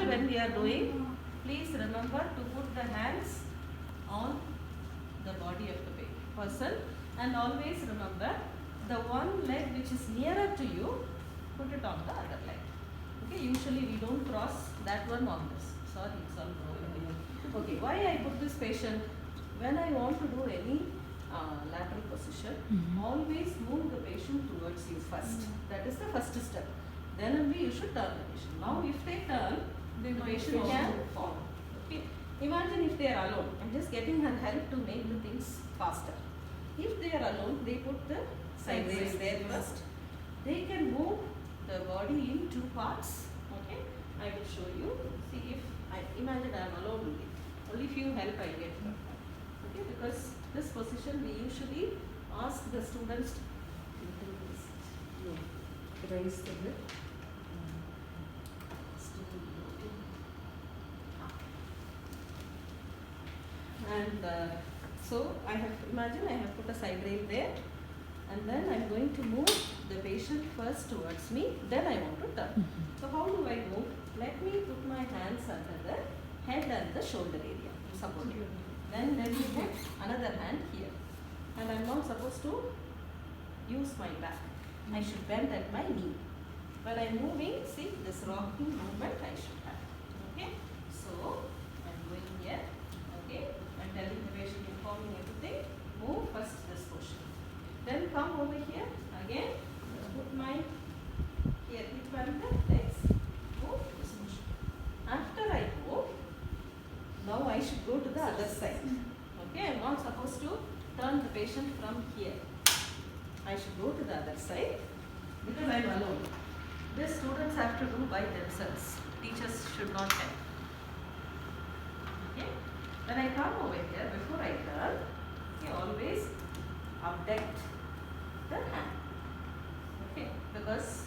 when we are doing, please remember to put the hands on the body of the person, and always remember the one leg which is nearer to you, put it on the other leg. Okay, usually we don't cross that one on this. Sorry, it's all broken. Okay, why I put this patient? When I want to do any lateral position, always move the patient towards you first. That is the first step. Then only you should turn the patient. Now if they turn, the patient can fall. Okay. Imagine if they are alone. I'm just getting her help to make the things faster. If they are alone, they put the side rails there first. They can move the body in two parts. Okay, I will show you. See, if I imagine I am alone only few help I get. Okay, because this position we usually ask the students to raise the hip. And so I have put a side rail there, and then I am going to move the patient first towards me, then I want to turn. So how do I move? Let me put my hands under the head and the shoulder area to support you. Then let me put another hand here, and I am not supposed to use my back. I should bend at my knee. When I am moving, see this rocking movement I should have. Okay, so I am going here. Okay, and telling the patient, informing everything. Move first this portion. Then come over here again. Put my here hip and the legs. Move this portion. After I move, now I should go to the other side. Okay, I am not supposed to turn the patient from here. I should go to the other side because I am alone. This students have to do by themselves. Teachers should not help. Okay. When I come over here, before I turn, you always abduct the hand. Okay, because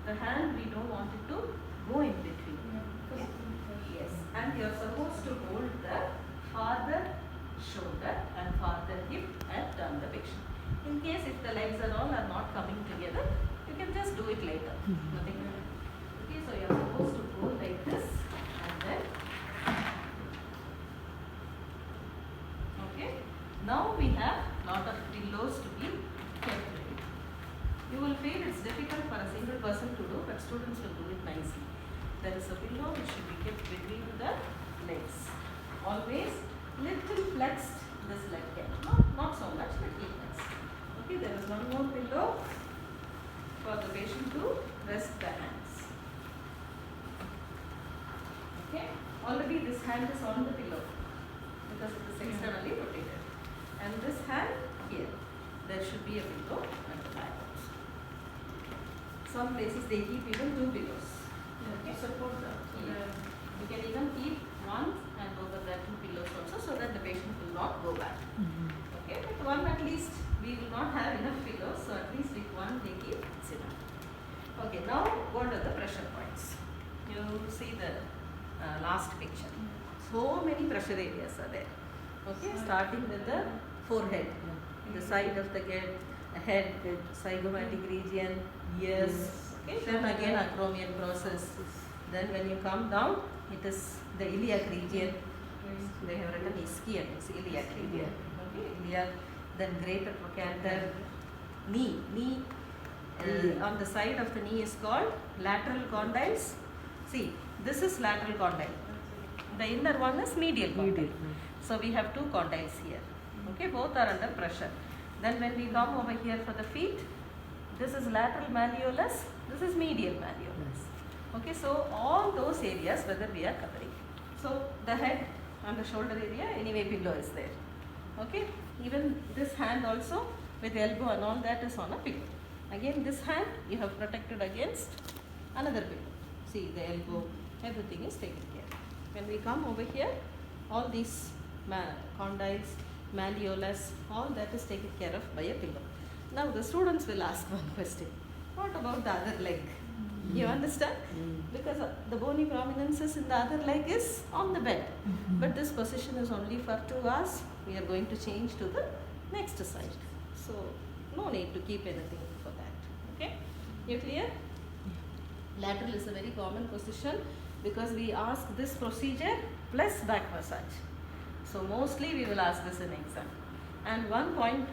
the hand we don't want it to go in between. Okay. Yes, and you are supposed to hold the farther shoulder and farther hip and turn the patient. In case if the legs and all are not coming together, you can just do it later. Nothing. Okay, so you are supposed to go like this and then. Okay. Now we have lot of pillows to be kept ready. You will feel it's difficult for a single person to do, but students will do it nicely. There is a pillow which should be kept between the legs. Always little flexed this leg here. Not so much, but little flexed. Okay, there is one more pillow for the patient to rest the hands. Okay, already this hand is on the pillow because it is externally rotated. And this hand here, there should be a pillow at the back. Some places they keep even two pillows. Okay, support the. You can even keep one and over there two pillows also, so that the patient will not go back. Okay, but one at least we will not have enough pillows, so at least with one they keep it's enough. Okay, now what are the pressure points? You see the last picture. So many pressure areas are there. Okay, starting with the forehead, the side of the head, zygomatic region, ears. Okay, then again acromion process. Then when you come down, it is the iliac region. They have written ischium, it's iliac region. Okay, iliac. Then greater trochanter, knee. On the side of the knee is called lateral condyles. See, this is lateral condyle. The inner one is medial condyle. So we have two condyles here. Okay, both are under pressure. Then when we come over here for the feet, this is lateral malleolus, this is medial malleolus. Okay, so all those areas whether we are covering. So the head and the shoulder area, anyway pillow is there. Okay, even this hand also with elbow and all that is on a pillow. Again this hand you have protected against another pillow. See the elbow, everything is taken care. When we come over here, all these condyles, malleolus, all that is taken care of by a pillow. Now the students will ask one question. What about the other leg? You understand? Because the bony prominences in the other leg is on the bed. But this position is only for 2 hours. We are going to change to the next side. So no need to keep anything for that. Okay? You clear? Lateral is a very common position. because we ask this procedure plus back massage. So mostly we will ask this in exam. And one point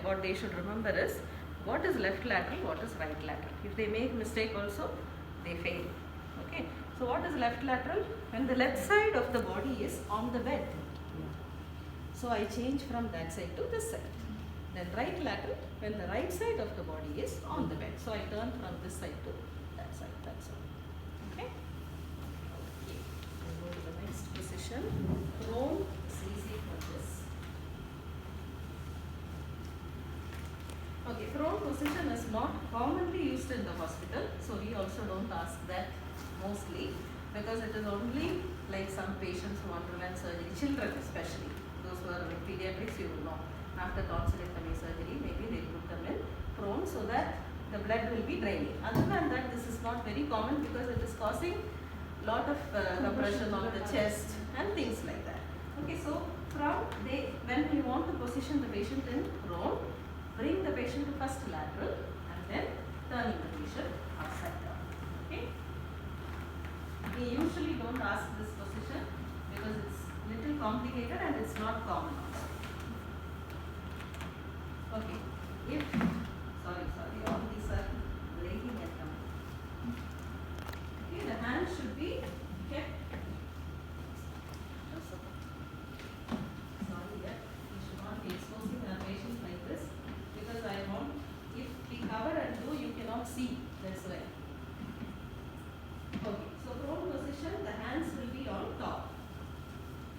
what they should remember is what is left lateral, what is right lateral. If they make mistake also, they fail. Okay. So what is left lateral? When the left side of the body is on the bed. So I change from that side to this side. Then right lateral, when the right side of the body is on the bed. So I turn from this side to that side. That's all. Okay. Okay. We'll go to the next position. Prone, it's easy for this. Okay, prone position is not commonly used in the hospital. So we also don't ask that mostly, because it is only like some patients who underwent surgery, children especially. Those who are with pediatrics, you will know. After tonsillectomy surgery, maybe they put them in prone so that the blood will be draining. Other than that, this is not very common because it is causing lot of compression on the chest and things like that. Okay, so when we want to position the patient in prone, bring the patient to first lateral and then turning the patient upside down. Okay. We usually don't ask this position because it's little complicated and it's not common also. Okay. Sorry, all these are breaking and coming. Okay, the hand should be kept. Sorry, we should not be exposing our patients like this, because I want, if we cover and do, you cannot see. That's why. Okay, so prone position, the hands will be on top,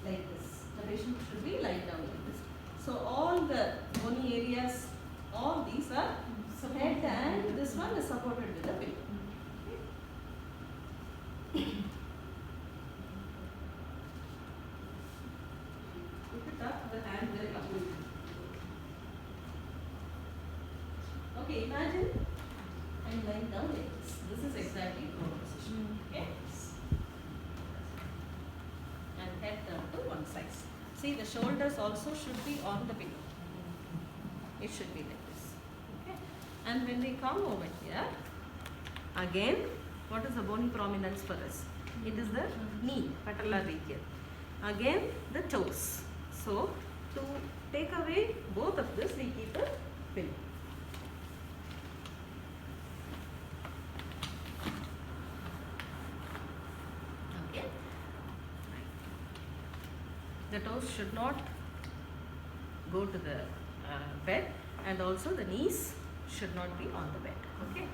like this. The patient should be lying down like this. So all the bony areas, all these are head, and this one is supported with a pillow. Okay. Put it up, the hand will come. Okay, imagine I'm lying down like this. This is exactly prone position. Okay. And head down to one side. See, the shoulders also should be on the pillow. It should be like this. Okay. And when we come over here, again, what is the bony prominence for us? It is the knee, patellar region. Again, the toes. So, to take away both of this, we keep a pillow. Okay. The toes should not go to the bed, and also the knees should not be on the bed. Okay.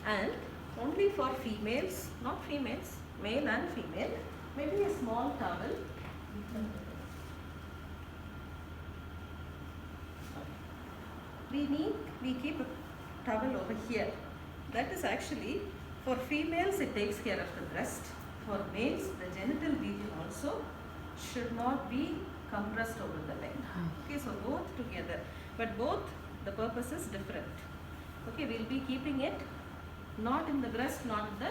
And only for females, not females, male and female, maybe a small towel. We keep a towel over here. That is actually, for females it takes care of the breast. For males, the genital region also should not be compressed over the leg. Okay, so both together, but both the purpose is different. Okay, we will be keeping it not in the breast, not in the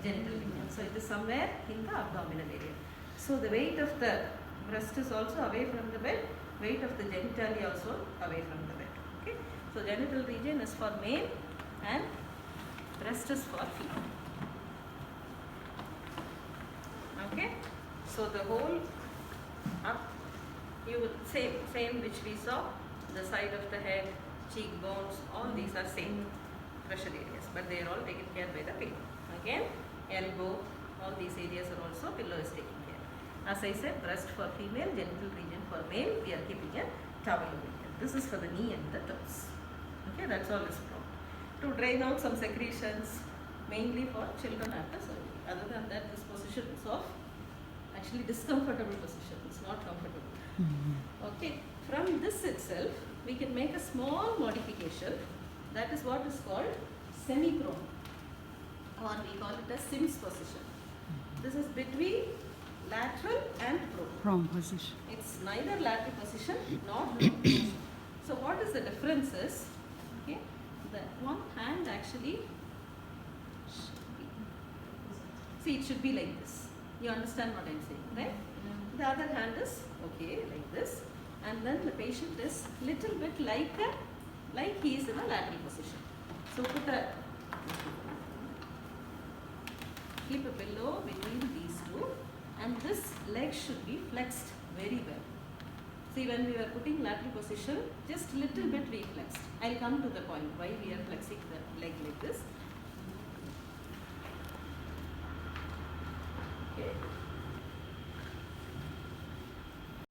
genital region. So it is somewhere in the abdominal area. So the weight of the breast is also away from the bed, weight of the genitalia also away from the bed. Okay, so genital region is for male and breast is for female. Okay, so the whole up, you would same which we saw, the side of the head, cheekbones, all these are same pressure areas, but they are all taken care by the pillow. Again, elbow, all these areas are also pillow is taking care. As I said, breast for female, genital region for male, we are keeping a towel over here. This is for the knee and the toes. Okay, that's all is prone. To drain out some secretions, mainly for children after surgery. Other than that, this position is of actually discomfortable position. It's not comfortable. Okay, from this itself, we can make a small modification. That is what is called semi-prone, or we call it a Sims position. This is between lateral and prone. Prone position. It's neither lateral position nor prone position. So what is the difference is, okay, the one hand actually should be, see, it should be like this. You understand what I'm saying, right? The other hand is, okay, like this. And then the patient is little bit like he is in a lateral position. So keep a pillow between these leg should be flexed very well. See, when we were putting lateral position, just little bit we flexed. I'll come to the point why we are flexing the leg like this. Okay.